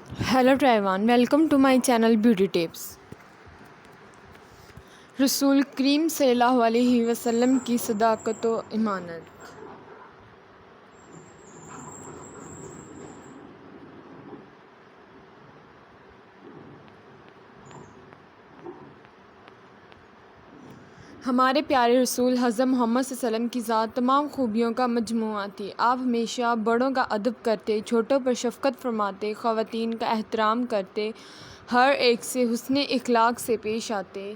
Hello everyone, welcome to my channel Beauty Tips. رسول کریم صلی اللہ علیہ وسلم کی صداقت و امانت. ہمارے پیارے رسول حضرت محمد صلی اللہ علیہ وسلم کی ذات تمام خوبیوں کا مجموعہ تھی. آپ ہمیشہ بڑوں کا ادب کرتے، چھوٹوں پر شفقت فرماتے، خواتین کا احترام کرتے، ہر ایک سے حسن اخلاق سے پیش آتے.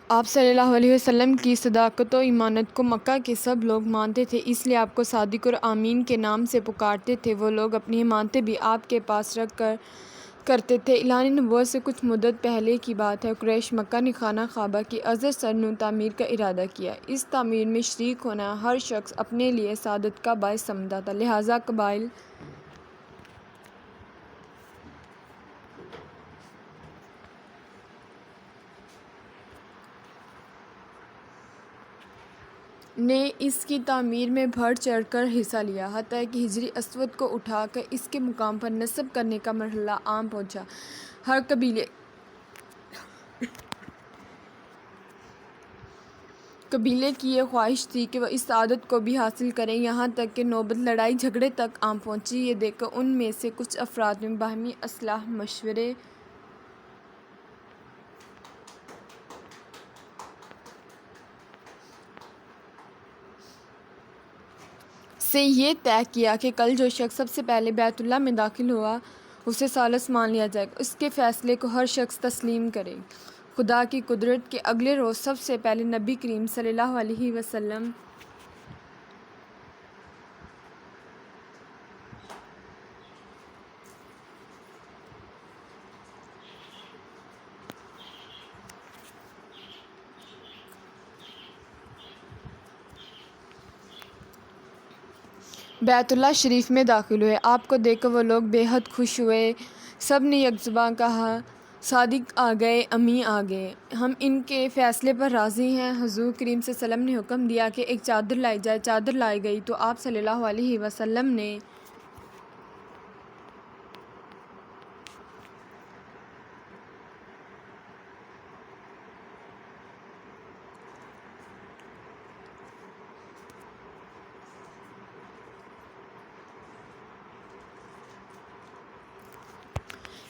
آپ صلی اللہ علیہ وسلم کی صداقت و امانت کو مکہ کے سب لوگ مانتے تھے، اس لیے آپ کو صادق اور امین کے نام سے پکارتے تھے. وہ لوگ اپنی امانتیں بھی آپ کے پاس رکھ کر کرتے تھے. اعلان نبوت سے کچھ مدت پہلے کی بات ہے. قریش مکہ نے خانہ کعبہ کی عظمت سر نو تعمیر کا ارادہ کیا. اس تعمیر میں شریک ہونا ہر شخص اپنے لیے سعادت کا باعث سمجھتا تھا، لہٰذا قبائل نے اس کی تعمیر میں بڑھ چڑھ کر حصہ لیا، حتیٰ کہ حجر اسود کو اٹھا کر اس کے مقام پر نصب کرنے کا مرحلہ عام پہنچا. ہر قبیلے کی یہ خواہش تھی کہ وہ اس سعادت کو بھی حاصل کریں، یہاں تک کہ نوبت لڑائی جھگڑے تک عام پہنچی. یہ دیکھ کر ان میں سے کچھ افراد میں باہمی اصلاح مشورے سے یہ طے کیا کہ کل جو شخص سب سے پہلے بیت اللہ میں داخل ہوا اسے ثالث مان لیا جائے گا. اس کے فیصلے کو ہر شخص تسلیم کرے. خدا کی قدرت کے اگلے روز سب سے پہلے نبی کریم صلی اللہ علیہ وسلم بیت اللہ شریف میں داخل ہوئے. آپ کو دیکھ کر وہ لوگ بے حد خوش ہوئے. سب نے یک زباں کہا، صادق آ گئے، امی آ گئے، ہم ان کے فیصلے پر راضی ہیں. حضور کریم صلی اللہ علیہ وسلم نے حکم دیا کہ ایک چادر لائی جائے. چادر لائی گئی تو آپ صلی اللہ علیہ وسلم نے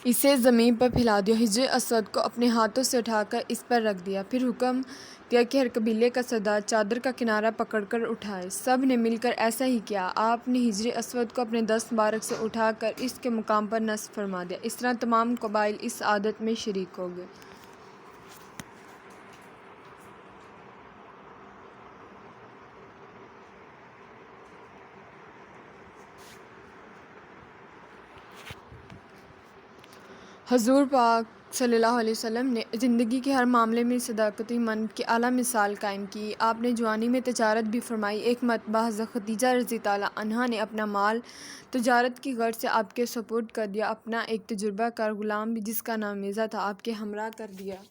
اسے زمین پر پھیلا دیا. حجر اسود کو اپنے ہاتھوں سے اٹھا کر اس پر رکھ دیا. پھر حکم دیا کہ ہر قبیلے کا سردار چادر کا کنارہ پکڑ کر اٹھائے. سب نے مل کر ایسا ہی کیا. آپ نے حجر اسود کو اپنے دست مبارک سے اٹھا کر اس کے مقام پر نصب فرما دیا. اس طرح تمام قبائل اس سعادت میں شریک ہو گئے. حضور پاک صلی اللہ علیہ وسلم نے زندگی کے ہر معاملے میں صداقت و امانت کی اعلیٰ مثال قائم کی. آپ نے جوانی میں تجارت بھی فرمائی. ایک مرتبہ حضرت خدیجہ رضی اللہ عنہا نے اپنا مال تجارت کی غرض سے آپ کے سپرد کر دیا. اپنا ایک تجربہ کار غلام بھی جس کا نام میزہ تھا آپ کے ہمراہ کر دیا.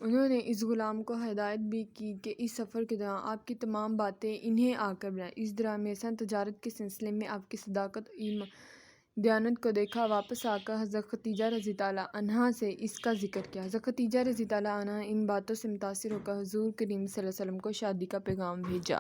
انہوں نے اس غلام کو ہدایت بھی کی کہ اس سفر کے دوران آپ کی تمام باتیں انہیں آ کر بتائیں. اس دوران میسا تجارت کے سلسلے میں آپ کی صداقت و دیانت کو دیکھا. واپس آ کر حضرت خدیجہ رضی اللہ عنہا سے اس کا ذکر کیا. حضرت خدیجہ رضی اللہ عنہا ان باتوں سے متاثر ہو کر حضور کریم صلی اللہ علیہ وسلم کو شادی کا پیغام بھیجا.